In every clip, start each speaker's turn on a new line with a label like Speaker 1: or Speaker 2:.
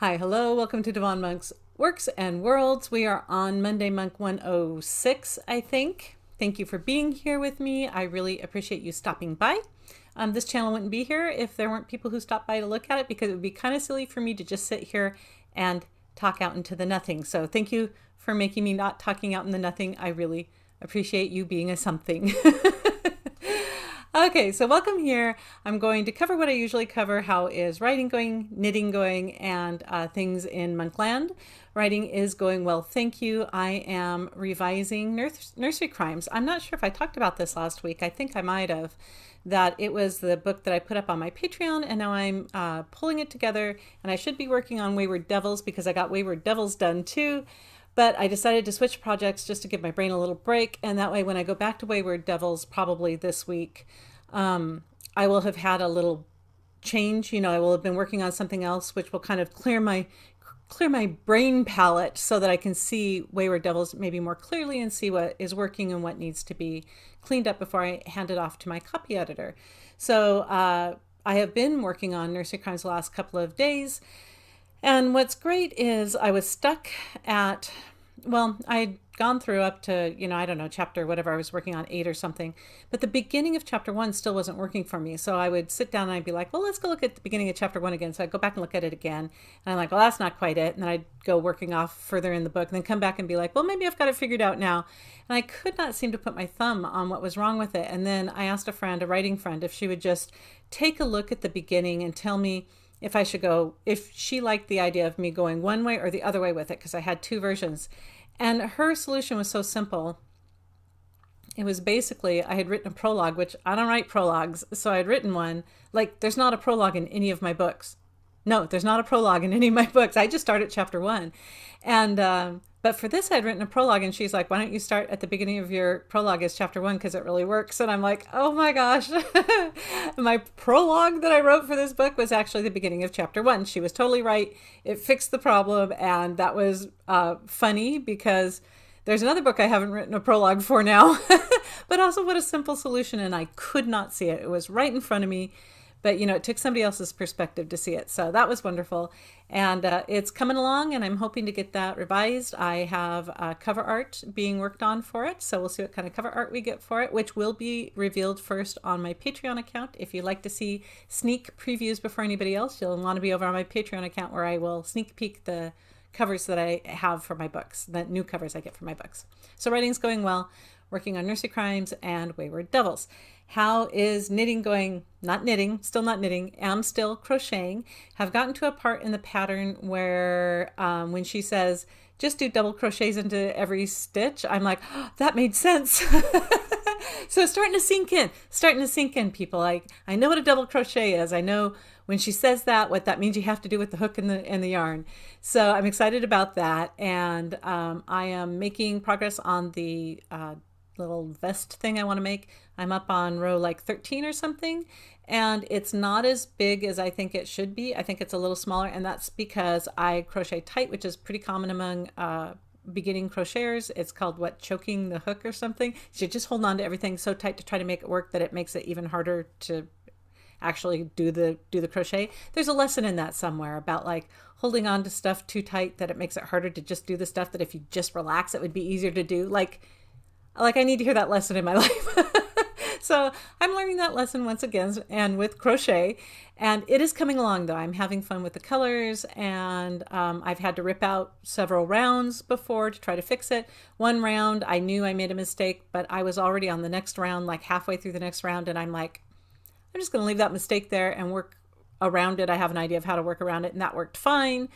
Speaker 1: Hi, hello, welcome to Devon Monk's Works and Worlds. We are on Monday, Monk 106, I think. Thank you for being here with me. I really appreciate you stopping by. This channel wouldn't be here if there weren't people who stopped by to look at it, because it would be kind of silly for me to just sit here and talk out into the nothing. So thank you for making me not talking out in the nothing. I really appreciate you being a something. Okay, so welcome here. I'm going to cover what I usually cover. How is writing going, knitting going, and things in Monkland. Writing is going well, thank you. I am revising Nursery Crimes. I'm not sure if I talked about this last week. I think I might have. That it was the book that I put up on my Patreon, and now I'm pulling it together, and I should be working on Wayward Devils because I got Wayward Devils done too. But I decided to switch projects just to give my brain a little break. And that way, when I go back to Wayward Devils, probably this week, I will have had a little change. I will have been working on something else, which will kind of clear my brain palette so that I can see Wayward Devils maybe more clearly and see what is working and what needs to be cleaned up before I hand it off to my copy editor. So I have been working on Nursery Crimes the last couple of days. And what's great is I was stuck at, I'd gone through up to, I don't know, chapter whatever I was working on, 8 or something. But the beginning of chapter 1 still wasn't working for me. So I would sit down and I'd be like, well, let's go look at the beginning of chapter 1 again. So I'd go back and look at it again. And I'm like, well, that's not quite it. And then I'd go working off further in the book and then come back and be like, well, maybe I've got it figured out now. And I could not seem to put my thumb on what was wrong with it. And then I asked a writing friend, if she would just take a look at the beginning and tell me if she liked the idea of me going one way or the other way with it, because I had 2 versions. And her solution was so simple. It was basically, I had written a prologue, which I don't write prologues. So I had written one, like there's not a prologue in any of my books. No, there's not a prologue in any of my books. I just start at chapter 1. And, but for this, I'd written a prologue, and she's like, why don't you start at the beginning of your prologue as chapter 1, because it really works. And I'm like, oh my gosh. My prologue that I wrote for this book was actually the beginning of chapter 1. She was totally right. It fixed the problem. And that was funny, because there's another book I haven't written a prologue for now. But also, what a simple solution. And I could not see it. It was right in front of me. But, it took somebody else's perspective to see it. So that was wonderful. And it's coming along, and I'm hoping to get that revised. I have cover art being worked on for it. So we'll see what kind of cover art we get for it, which will be revealed first on my Patreon account. If you'd like to see sneak previews before anybody else, you'll want to be over on my Patreon account, where I will sneak peek the covers that I have for my books, the new covers I get for my books. So writing's going well, working on Nursery Crimes and Wayward Devils. How is knitting going? Not knitting, still not knitting, am still crocheting. Have gotten to a part in the pattern where when she says, just do double crochets into every stitch, I'm like, oh, that made sense. So it's starting to sink in, people. I know what a double crochet is. I know when she says that, what that means you have to do with the hook and the yarn. So I'm excited about that. And I am making progress on the little vest thing I want to make. I'm up on row like 13 or something, and it's not as big as I think it should be. I think it's a little smaller, and that's because I crochet tight, which is pretty common among beginning crocheters. It's called choking the hook or something. So you just hold on to everything so tight to try to make it work that it makes it even harder to actually do the crochet. There's a lesson in that somewhere about like holding on to stuff too tight that it makes it harder to just do the stuff that if you just relax, it would be easier to do. Like I need to hear that lesson in my life. So I'm learning that lesson once again, and with crochet, and it is coming along though. I'm having fun with the colors, and I've had to rip out several rounds before to try to fix it. One round, I knew I made a mistake, but I was already on the next round, like halfway through the next round, and I'm like, I'm just going to leave that mistake there and work around it. I have an idea of how to work around it, and that worked fine.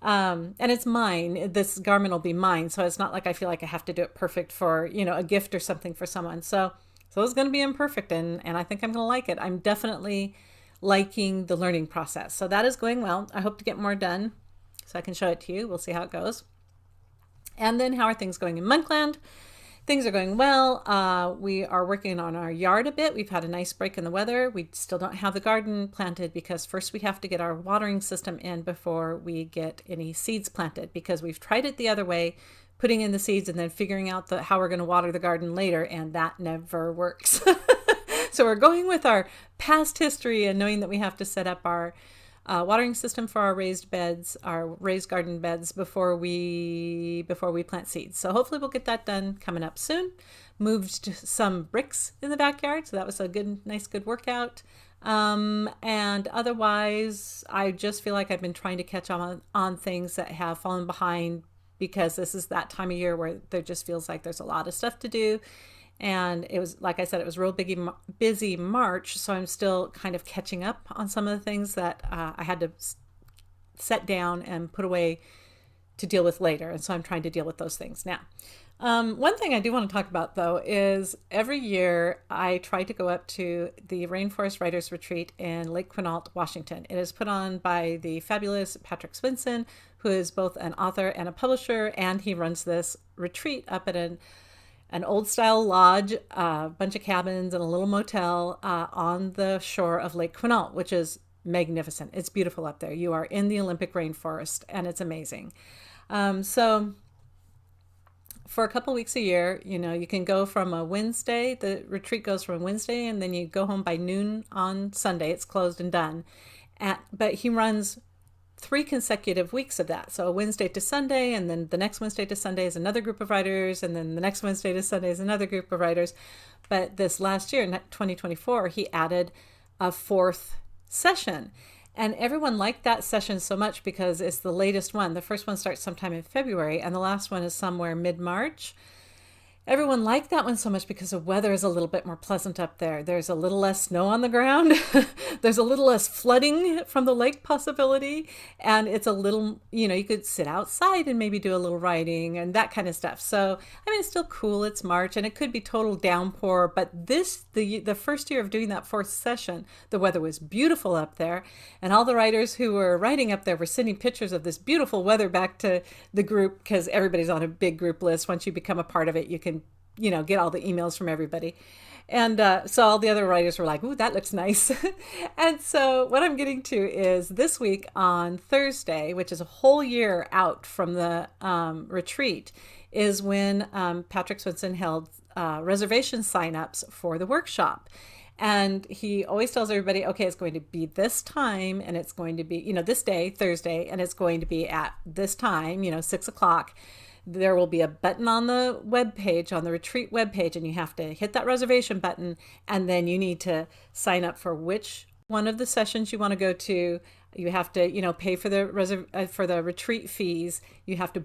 Speaker 1: And it's mine. This garment will be mine. So it's not like I feel like I have to do it perfect for, a gift or something for someone. So it's going to be imperfect, and I think I'm going to like it. I'm definitely liking the learning process. So that is going well. I hope to get more done so I can show it to you. We'll see how it goes. And then how are things going in Monkland? Things are going well. We are working on our yard a bit. We've had a nice break in the weather. We still don't have the garden planted because first we have to get our watering system in before we get any seeds planted, because we've tried it the other way, putting in the seeds and then figuring out how we're going to water the garden later, and that never works. So we're going with our past history and knowing that we have to set up our watering system for our raised beds, our raised garden beds before we plant seeds. So hopefully we'll get that done coming up soon. Moved some bricks in the backyard, so that was a good workout. And otherwise, I just feel like I've been trying to catch on things that have fallen behind, because this is that time of year where there just feels like there's a lot of stuff to do. And it was, like I said, it was real busy March, so I'm still kind of catching up on some of the things that I had to set down and put away to deal with later. And so I'm trying to deal with those things now. One thing I do want to talk about, though, is every year I try to go up to the Rainforest Writers Retreat in Lake Quinault, Washington. It is put on by the fabulous Patrick Swinson, who is both an author and a publisher, and he runs this retreat up at an old style lodge, a bunch of cabins and a little motel on the shore of Lake Quinault, which is magnificent. It's beautiful up there. You are in the Olympic rainforest, and it's amazing. So for a couple weeks a year, you can go from a Wednesday. The retreat goes from Wednesday, and then you go home by noon on Sunday. It's closed and done. But he runs 3 consecutive weeks of that. So a Wednesday to Sunday, and then the next Wednesday to Sunday is another group of writers, and then the next Wednesday to Sunday is another group of writers. But this last year, in 2024, he added a 4th session. And everyone liked that session so much because it's the latest one. The first one starts sometime in February, and the last one is somewhere mid-March. Everyone liked that one so much because the weather is a little bit more pleasant up there. There's a little less snow on the ground. There's a little less flooding from the lake possibility. And it's a little, you could sit outside and maybe do a little writing and that kind of stuff. So, it's still cool. It's March, and it could be total downpour. But the first year of doing that 4th session, the weather was beautiful up there. And all the writers who were writing up there were sending pictures of this beautiful weather back to the group, because everybody's on a big group list. Once you become a part of it, you can get all the emails from everybody. And so all the other writers were like, ooh, that looks nice. And so what I'm getting to is this week on Thursday, which is a whole year out from the retreat, is when Patrick Swinson held reservation signups for the workshop. And he always tells everybody, okay, it's going to be this time, and it's going to be, this day, Thursday, and it's going to be at this time, 6:00. There will be a button on the webpage, on the retreat webpage, and you have to hit that reservation button, and then you need to sign up for which one of the sessions you want to go to. You have to, pay for the retreat fees. You have to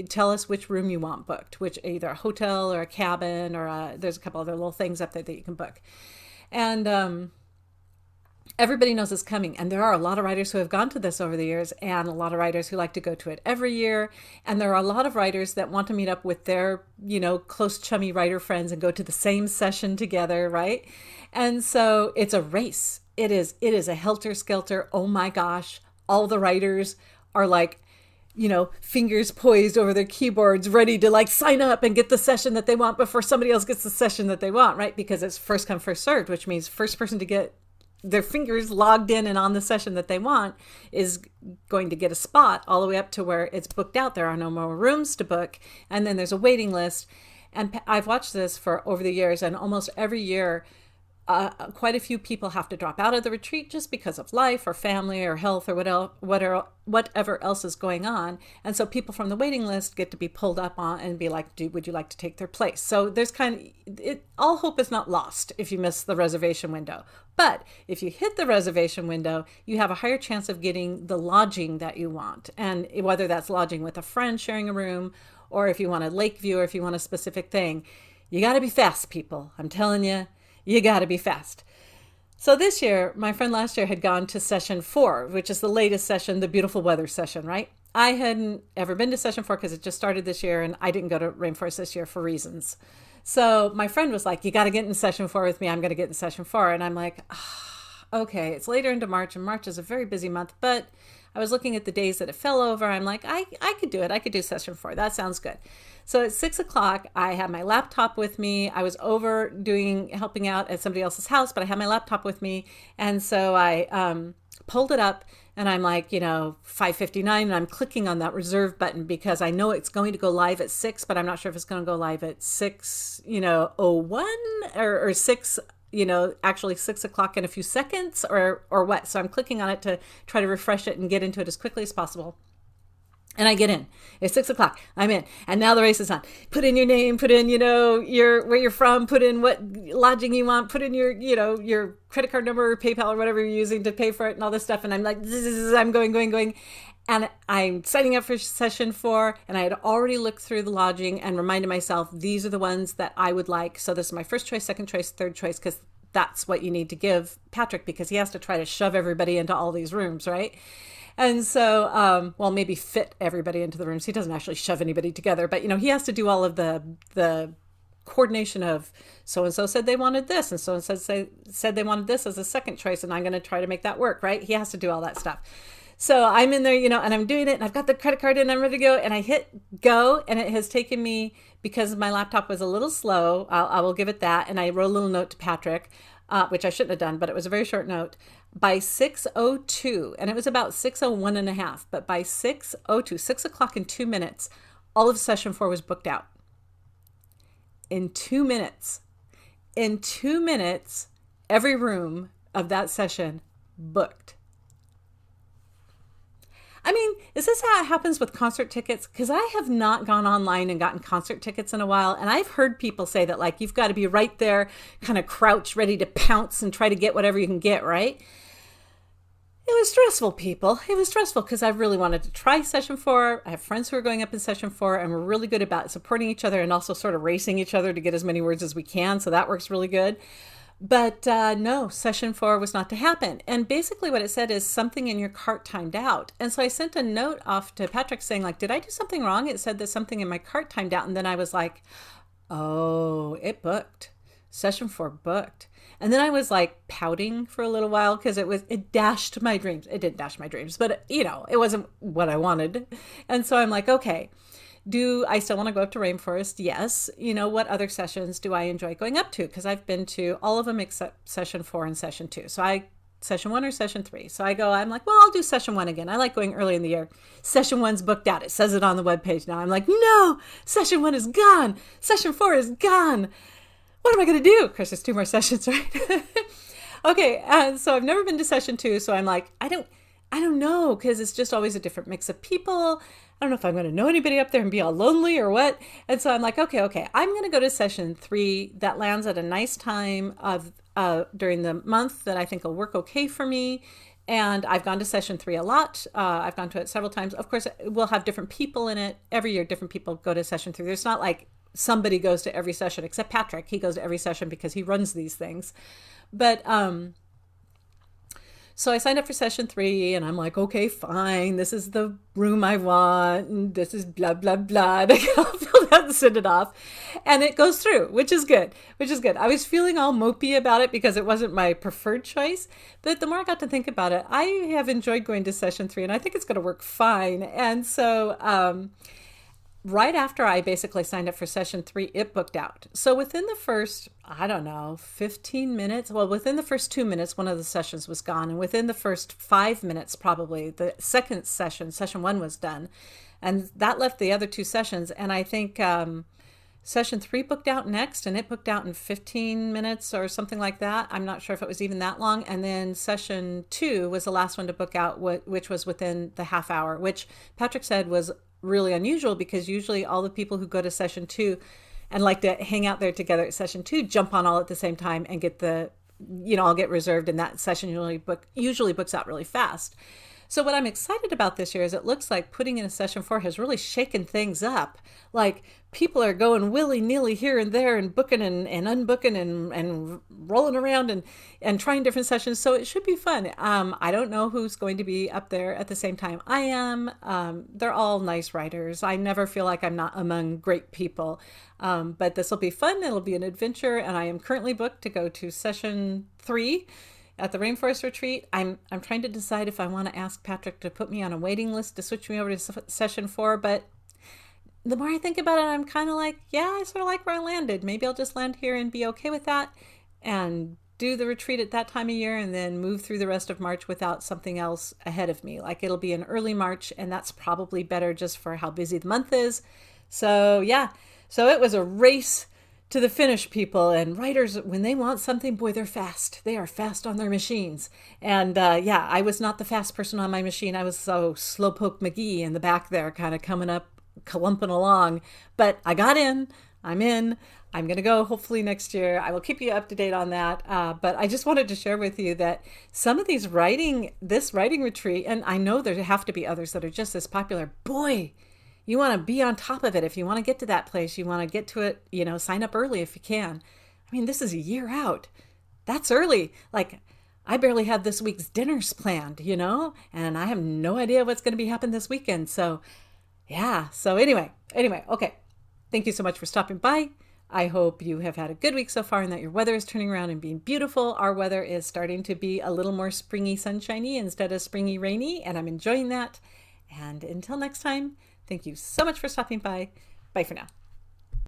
Speaker 1: tell us which room you want booked, which either a hotel or a cabin, or there's a couple other little things up there that you can book. And everybody knows it's coming, and there are a lot of writers who have gone to this over the years, and a lot of writers who like to go to it every year, and there are a lot of writers that want to meet up with their close chummy writer friends and go to the same session together, right? And so it's a race. It is a helter-skelter. Oh my gosh, all the writers are like, fingers poised over their keyboards, ready to sign up and get the session that they want before somebody else gets the session that they want, right? Because it's first come, first served, which means first person to get their fingers logged in and on the session that they want is going to get a spot, all the way up to where it's booked out. There are no more rooms to book. And then there's a waiting list. And I've watched this for over the years, and almost every year, quite a few people have to drop out of the retreat just because of life or family or health or whatever else is going on. And so people from the waiting list get to be pulled up on and be like, would you like to take their place? So there's all hope is not lost if you miss the reservation window. But if you hit the reservation window, you have a higher chance of getting the lodging that you want. And whether that's lodging with a friend sharing a room, or if you want a lake view, or if you want a specific thing, you got to be fast, people. I'm telling you. You got to be fast. So this year, my friend last year had gone to session 4, which is the latest session, the beautiful weather session, right? I hadn't ever been to session 4 because it just started this year, and I didn't go to Rainforest this year for reasons. So my friend was like, you got to get in session 4 with me. I'm going to get in session 4. And I'm like, okay, it's later into March, and March is a very busy month, but I was looking at the days that it fell over. I'm like, I could do it. I could do session 4. That sounds good. So at 6:00, I had my laptop with me. I was over helping out at somebody else's house, but I had my laptop with me. And so I pulled it up, and I'm like, 5:59, and I'm clicking on that reserve button because I know it's going to go live at 6, but I'm not sure if it's going to go live at 6:01 or 6 actually 6 o'clock in a few seconds or what. So I'm clicking on it to try to refresh it and get into it as quickly as possible. And I get in. It's 6 o'clock. I'm in. And now the race is on. Put in your name, put in, your where you're from, put in what lodging you want, put in your credit card number or PayPal or whatever you're using to pay for it and all this stuff. And I'm like, I'm going. And I'm signing up for session 4. And I had already looked through the lodging and reminded myself, these are the ones that I would like. So this is my first choice, second choice, third choice, because that's what you need to give Patrick, because he has to try to shove everybody into all these rooms, right? And so, maybe fit everybody into the rooms. He doesn't actually shove anybody together, but he has to do all of the coordination of so-and-so said they wanted this, and so-and-so said they wanted this as a second choice, and I'm going to try to make that work, right? He has to do all that stuff. So I'm in there, and I'm doing it, and I've got the credit card in, I'm ready to go, and I hit go, and it has taken me, because my laptop was a little slow, I will give it that, and I wrote a little note to Patrick, which I shouldn't have done, but it was a very short note. By 6:02, and it was about 6:01 and a half, but by 6:02, 6 o'clock and 2 minutes, all of session 4 was booked out. In 2 minutes. In 2 minutes, every room of that session booked. I mean, is this how it happens with concert tickets? Because I have not gone online and gotten concert tickets in a while. And I've heard people say that, like, you've got to be right there, kind of crouch, ready to pounce and try to get whatever you can get, right? It was stressful, people. It was stressful because I really wanted to try session 4. I have friends who are going up in session 4, and we're really good about supporting each other and also sort of racing each other to get as many words as we can. So that works really good. But no, session 4 was not to happen. And basically what it said is something in your cart timed out. And so I sent a note off to Patrick saying, like, did I do something wrong? It said that something in my cart timed out. And then I was like, oh, it booked. Session 4 booked. And then I was like pouting for a little while because it dashed my dreams. It didn't dash my dreams, but it wasn't what I wanted. And so I'm like, okay. Do I still want to go up to Rainforest? Yes. What other sessions do I enjoy going up to? Because I've been to all of them except session 4 and session 2. So session 1 or session 3. So I'm like, well, I'll do session 1 again. I like going early in the year. Session 1's booked out. It says it on the webpage now. I'm like, no, session 1 is gone. Session 4 is gone. What am I going to do? Of course, there's 2 more sessions, right? Okay. So I've never been to session 2. So I'm like, I don't know, because it's just always a different mix of people. I don't know if I'm going to know anybody up there and be all lonely or what. And so I'm like, okay, I'm going to go to session 3 that lands at a nice time of during the month that I think will work okay for me. And I've gone to session 3 a lot. I've gone to it several times. Of course, we'll have different people in it. Every year, different people go to session 3. There's not like somebody goes to every session, except Patrick. He goes to every session because he runs these things. But so I signed up for session 3, and I'm like, okay, fine. This is the room I want, and this is blah, blah, blah. And I fill out and send it off. And it goes through, which is good. I was feeling all mopey about it because it wasn't my preferred choice. But the more I got to think about it, I have enjoyed going to session 3, and I think it's going to work fine. And so right after I basically signed up for session 3, it booked out. So within the first, 15 minutes, within the first 2 minutes, one of the sessions was gone. And within the first 5 minutes, probably, the second session 1 was done. And that left the other 2 sessions. And I think session 3 booked out next, and it booked out in 15 minutes or something like that. I'm not sure if it was even that long. And then session 2 was the last one to book out, which was within the half hour, which Patrick said was really unusual because usually all the people who go to session 2 and like to hang out there together at session 2 jump on all at the same time and get I'll get reserved, and that session usually books out really fast. So what I'm excited about this year is it looks like putting in a session 4 has really shaken things up. Like people are going willy-nilly here and there and booking and unbooking and rolling around and trying different sessions. So it should be fun. I don't know who's going to be up there at the same time I am. They're all nice writers. I never feel like I'm not among great people. But this will be fun. It'll be an adventure. And I am currently booked to go to session 3 at the Rainforest Retreat. I'm trying to decide if I want to ask Patrick to put me on a waiting list to switch me over to session 4, but the more I think about it, I'm kind of like, yeah, I sort of like where I landed. Maybe I'll just land here and be okay with that and do the retreat at that time of year and then move through the rest of March without something else ahead of me. Like it'll be in early March, and that's probably better just for how busy the month is. So yeah, so it was a race to the Finnish people and writers, when they want something, boy, they're fast. They are fast on their machines. And yeah, I was not the fast person on my machine. I was so Slowpoke McGee in the back there, kind of coming up, clumping along. But I got in. I'm in. I'm going to go hopefully next year. I will keep you up to date on that. But I just wanted to share with you that some of this writing retreat, and I know there have to be others that are just as popular. Boy, you want to be on top of it. If you want to get to that place, you want to get to it, sign up early if you can. I mean, this is a year out. That's early. Like, I barely have this week's dinners planned, and I have no idea what's going to be happening this weekend. So, yeah. So anyway, okay. Thank you so much for stopping by. I hope you have had a good week so far and that your weather is turning around and being beautiful. Our weather is starting to be a little more springy, sunshiny instead of springy, rainy, and I'm enjoying that. And until next time, thank you so much for stopping by. Bye for now.